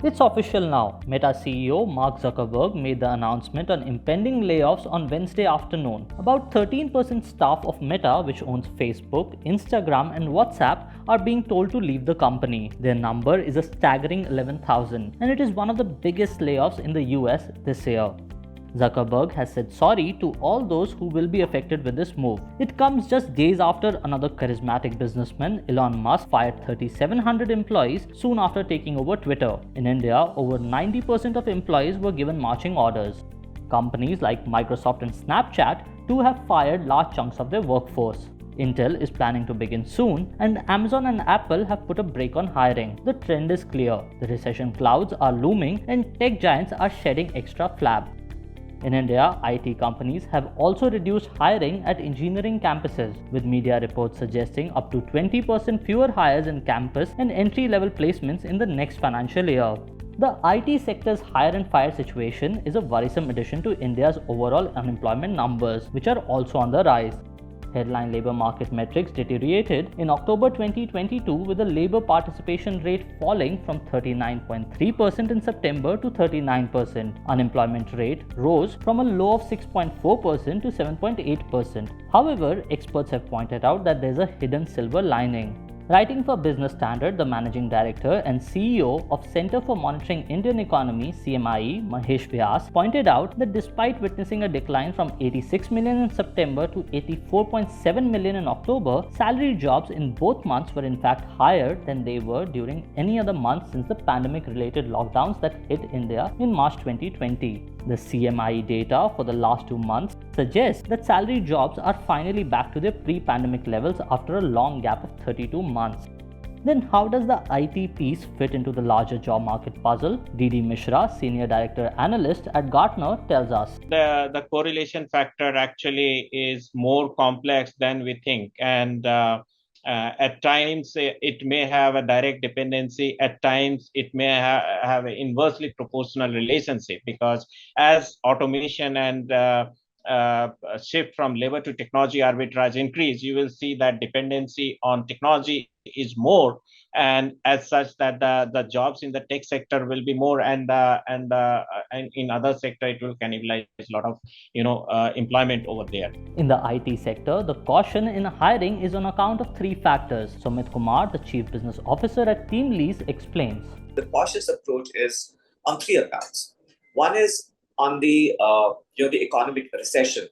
It's official now. Meta CEO Mark Zuckerberg made the announcement on impending layoffs on Wednesday afternoon. About 13% staff of Meta, which owns Facebook, Instagram, and WhatsApp, are being told to leave the company. Their number is a staggering 11,000, and it is one of the biggest layoffs in the US this year. Zuckerberg has said sorry to all those who will be affected with this move. It comes just days after another charismatic businessman, Elon Musk, fired 3,700 employees soon after taking over Twitter. In India, over 90% of employees were given marching orders. Companies like Microsoft and Snapchat too have fired large chunks of their workforce. Intel is planning to begin soon, and Amazon and Apple have put a brake on hiring. The trend is clear. The recession clouds are looming, and tech giants are shedding extra flab. In India, IT companies have also reduced hiring at engineering campuses, with media reports suggesting up to 20% fewer hires in campus and entry-level placements in the next financial year. The IT sector's hire and fire situation is a worrisome addition to India's overall unemployment numbers, which are also on the rise. Headline labor market metrics deteriorated in October 2022, with the labor participation rate falling from 39.3% in September to 39%. Unemployment rate rose from a low of 6.4% to 7.8%. However, experts have pointed out that there's a hidden silver lining. Writing for Business Standard, the managing director and CEO of Center for Monitoring Indian Economy (CMIE), Mahesh Vyas, pointed out that despite witnessing a decline from 86 million in September to 84.7 million in October, salary jobs in both months were in fact higher than they were during any other month since the pandemic-related lockdowns that hit India in March 2020. The CMIE data for the last 2 months suggests that salary jobs are finally back to their pre-pandemic levels after a long gap of 32 months. Then how does the IT piece fit into the larger job market puzzle? DD Mishra, Senior Director Analyst at Gartner, tells us. The correlation factor actually is more complex than we think. And at times it may have a direct dependency. At times it may have an inversely proportional relationship, because as automation and shift from labor to technology arbitrage increase, you will see that dependency on technology is more, and as such that the jobs in the tech sector will be more, and in other sector it will cannibalize a lot of employment over there. In the IT sector, the caution in hiring is on account of 3 factors. Sumit Kumar, the Chief Business Officer at TeamLease, explains. The cautious approach is on 3 accounts. One is on the the economic recession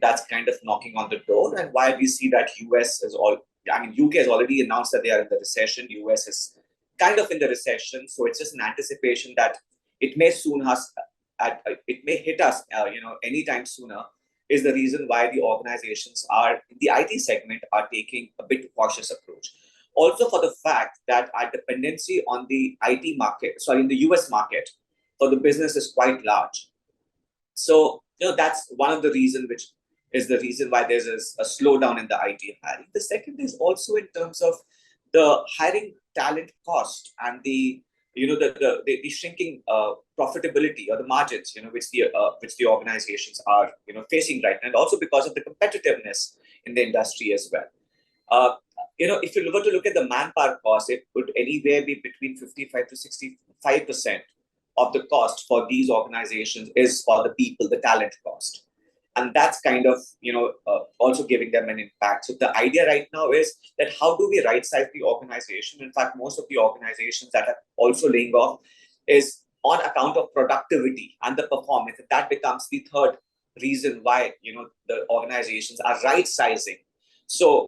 that's kind of knocking on the door, and while we see that UK has already announced that they are in the recession. US is kind of in the recession, so it's just an anticipation that it may hit us, anytime sooner. Is the reason why the organizations are in the IT segment are taking a bit cautious approach. Also, for the fact that our dependency on the in the US market for the business is quite large. So that's one of the reasons, which is the reason why there's a slowdown in the IT hiring. The second is also in terms of the hiring talent cost and the shrinking profitability or the margins, which the organizations are facing right now, and also because of the competitiveness in the industry as well. If you were to look at the manpower cost, it would anywhere be between 55 to 65% of the cost for these organizations is for the people, the talent cost. And that's kind of, also giving them an impact. So the idea right now is that how do we right-size the organization? In fact, most of the organizations that are also laying off is on account of productivity and the performance. And that becomes the third reason why, the organizations are right-sizing. So,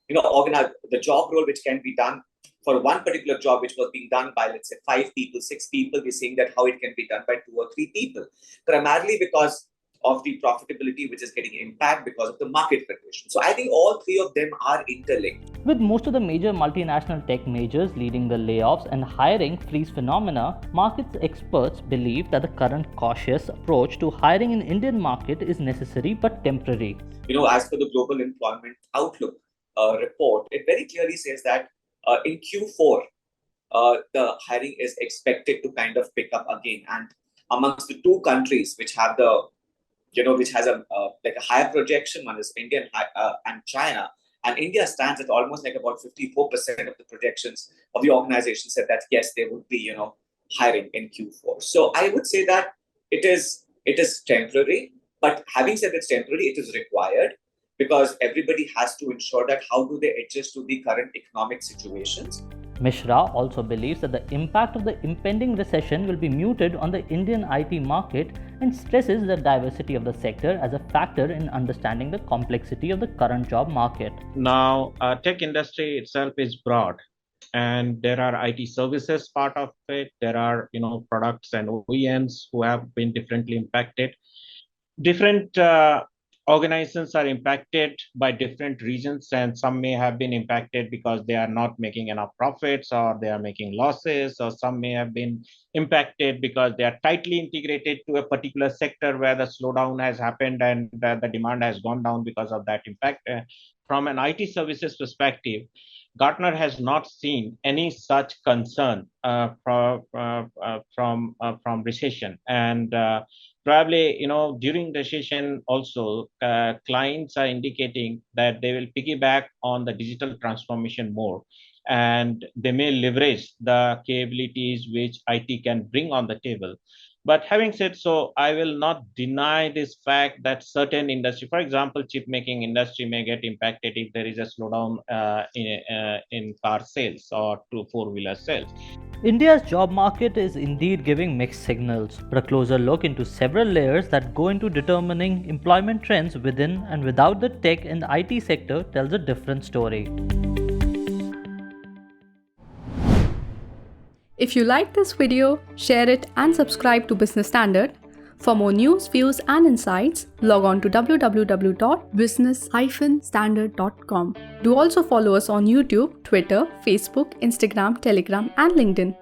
the job role which can be done for one particular job, which was being done by, let's say, 5 people, 6 people, we're seeing that how it can be done by 2 or 3 people, primarily because of the profitability, which is getting impacted because of the market conditions. So I think all 3 of them are interlinked. With most of the major multinational tech majors leading the layoffs and hiring freeze phenomena, markets experts believe that the current cautious approach to hiring in Indian market is necessary but temporary. As per the Global Employment Outlook report, it very clearly says that in Q4, the hiring is expected to kind of pick up again. And amongst the 2 countries which have which has a higher projection, one is India and China. And India stands at almost like about 54% of the projections of the organization said that yes, there would be, hiring in Q4. So I would say that it is temporary, but having said it's temporary, it is required because everybody has to ensure that how do they adjust to the current economic situations. Mishra also believes that the impact of the impending recession will be muted on the Indian IT market and stresses the diversity of the sector as a factor in understanding the complexity of the current job market. Now, tech industry itself is broad, and there are IT services part of it. There are products and OEMs who have been differently impacted. Different organizations are impacted by different reasons, and some may have been impacted because they are not making enough profits or they are making losses, or some may have been impacted because they are tightly integrated to a particular sector where the slowdown has happened and the demand has gone down because of that impact. From an IT services perspective, Gartner has not seen any such concern from recession, and probably during recession also clients are indicating that they will piggyback on the digital transformation more, and they may leverage the capabilities which IT can bring on the table. But having said so, I will not deny this fact that certain industry, for example, chip making industry, may get impacted if there is a slowdown in car sales or four-wheeler sales. India's job market is indeed giving mixed signals, but a closer look into several layers that go into determining employment trends within and without the tech and IT sector tells a different story. If you like this video, share it and subscribe to Business Standard. For more news, views and insights, log on to www.business-standard.com. Do also follow us on YouTube, Twitter, Facebook, Instagram, Telegram and LinkedIn.